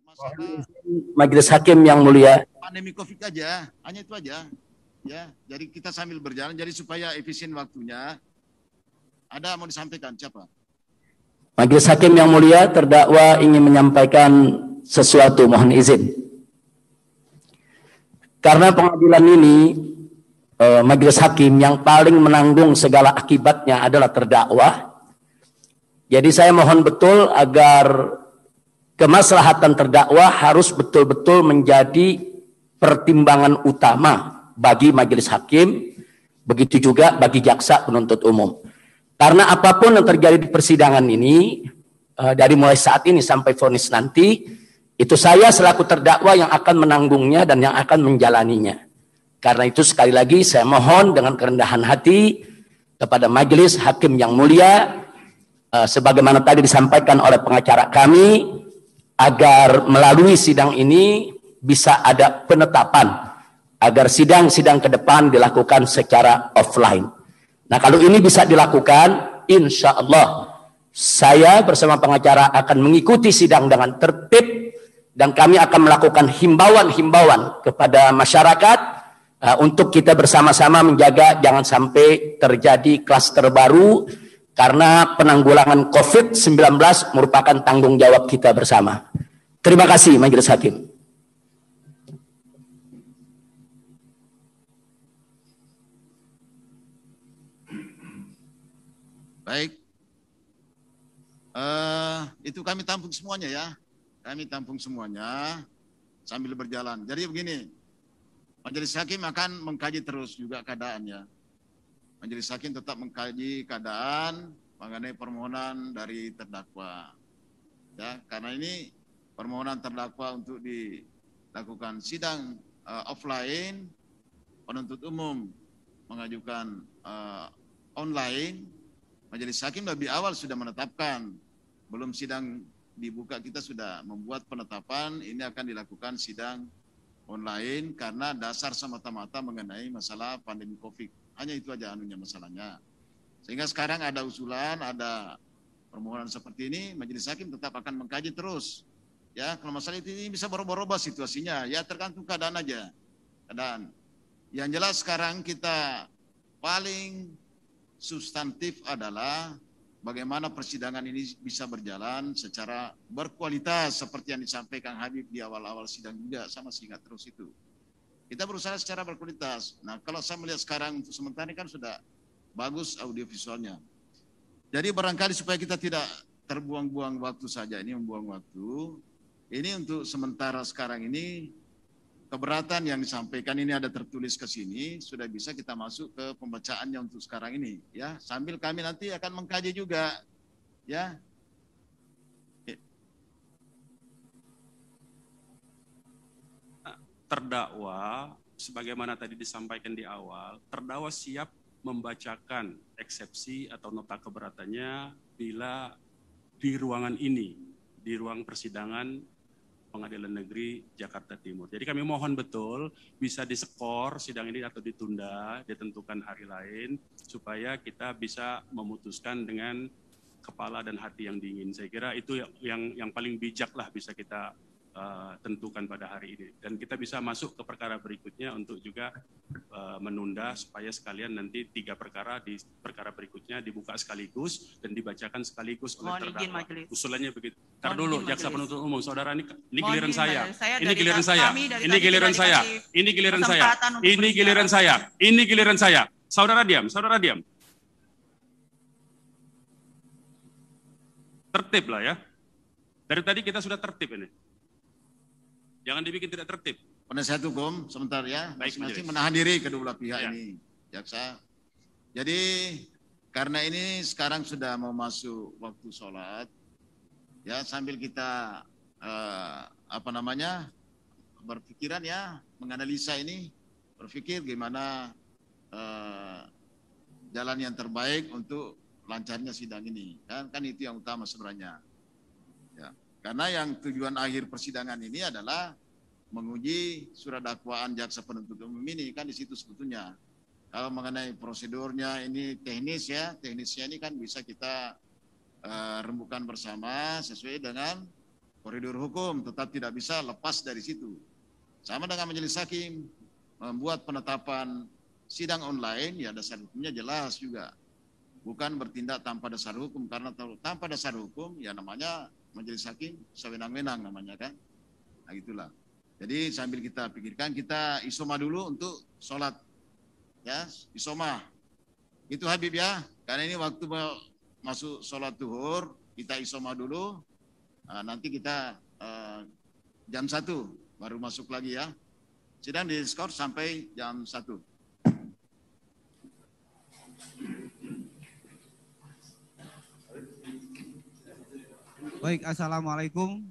masalah Majelis Hakim yang mulia. Pandemi COVID aja, hanya itu aja. Ya, jadi kita sambil berjalan, jadi supaya efisien waktunya. Ada mau disampaikan siapa? Majelis Hakim yang mulia, terdakwa ingin menyampaikan sesuatu, mohon izin. Karena pengadilan ini, Majelis Hakim yang paling menanggung segala akibatnya adalah terdakwa. Jadi saya mohon betul agar kemaslahatan terdakwa harus betul-betul menjadi pertimbangan utama bagi majelis hakim, begitu juga bagi jaksa penuntut umum. Karena apapun yang terjadi di persidangan ini, dari mulai saat ini sampai vonis nanti, itu saya selaku terdakwa yang akan menanggungnya dan yang akan menjalaninya. Karena itu sekali lagi saya mohon dengan kerendahan hati kepada majelis hakim yang mulia, sebagaimana tadi disampaikan oleh pengacara kami, agar melalui sidang ini bisa ada penetapan agar sidang-sidang ke depan dilakukan secara offline. Nah, kalau ini bisa dilakukan, insya Allah saya bersama pengacara akan mengikuti sidang dengan tertib dan kami akan melakukan himbauan-himbauan kepada masyarakat untuk kita bersama-sama menjaga jangan sampai terjadi klaster baru, karena penanggulangan COVID-19 merupakan tanggung jawab kita bersama. Terima kasih Majelis Hakim. Baik. Itu kami tampung semuanya ya. Kami tampung semuanya sambil berjalan. Jadi begini, Majelis Hakim akan mengkaji terus juga keadaannya. Majelis Hakim tetap mengkaji keadaan mengenai permohonan dari terdakwa. Ya, karena ini permohonan terdakwa untuk dilakukan sidang offline, penuntut umum mengajukan online. Majelis Hakim lebih awal sudah menetapkan, belum sidang dibuka kita sudah membuat penetapan ini akan dilakukan sidang online karena dasar semata-mata mengenai masalah pandemi COVID. Hanya itu aja anunya masalahnya. Sehingga sekarang ada usulan, ada permohonan seperti ini, Majelis Hakim tetap akan mengkaji terus. Ya, kalau masalah ini bisa berubah-ubah situasinya, ya tergantung keadaan aja. Keadaan. Yang jelas sekarang kita paling substantif adalah bagaimana persidangan ini bisa berjalan secara berkualitas seperti yang disampaikan Habib di awal-awal sidang juga, sama singkat terus itu. Kita berusaha secara berkualitas. Nah, kalau saya melihat sekarang untuk sementara ini kan sudah bagus audiovisualnya. Jadi barangkali supaya kita tidak terbuang-buang waktu saja, ini membuang waktu. Ini untuk sementara sekarang ini keberatan yang disampaikan ini ada tertulis ke sini, sudah bisa kita masuk ke pembacaannya untuk sekarang ini, ya. Sambil kami nanti akan mengkaji juga, ya. Terdakwa, sebagaimana tadi disampaikan di awal, terdakwa siap membacakan eksepsi atau nota keberatannya bila di ruangan ini, di ruang persidangan Pengadilan Negeri Jakarta Timur. Jadi kami mohon betul bisa diskor sidang ini atau ditunda, ditentukan hari lain, supaya kita bisa memutuskan dengan kepala dan hati yang dingin. Saya kira itu yang paling bijak lah bisa kita tentukan pada hari ini. Dan kita bisa masuk ke perkara berikutnya untuk juga menunda supaya sekalian nanti 3 perkara di perkara berikutnya dibuka sekaligus dan dibacakan sekaligus oleh terdakwa. Usulannya begitu. Ntar dulu jaksa penuntut umum, saudara ini giliran saya. Ini giliran saya. Ini giliran saya. Ini giliran saya. Ini giliran saya. Ini giliran saya. Saudara diam, saudara diam. Tertib lah ya. Dari tadi kita sudah tertib ini. Jangan dibikin tidak tertib. Penasihat hukum sebentar ya, masing-masing menahan diri kedua belah pihak ya. Ini, jaksa. Jadi karena ini sekarang sudah mau masuk waktu sholat, ya sambil kita berpikiran ya, menganalisa ini, berpikir gimana jalan yang terbaik untuk lancarnya sidang ini. Kan itu yang utama sebenarnya. Ya. Karena yang tujuan akhir persidangan ini adalah menguji surat dakwaan jaksa penuntut umum ini, kan di situ sebetulnya. Kalau mengenai prosedurnya ini teknis ya, teknisnya ini kan bisa kita rembukan bersama sesuai dengan koridor hukum, tetap tidak bisa lepas dari situ. Sama dengan majelis hakim membuat penetapan sidang online, ya dasar hukumnya jelas juga. Bukan bertindak tanpa dasar hukum, karena tanpa dasar hukum ya namanya majelis hakim sewenang-wenang namanya kan. Nah itulah. Jadi sambil kita pikirkan, kita isoma dulu untuk sholat. Ya, isoma. Itu Habib ya, karena ini waktu masuk sholat zuhur, kita isoma dulu. Nah, nanti kita jam 1 baru masuk lagi ya. Sidang di skor sampai jam 1. Baik, assalamualaikum.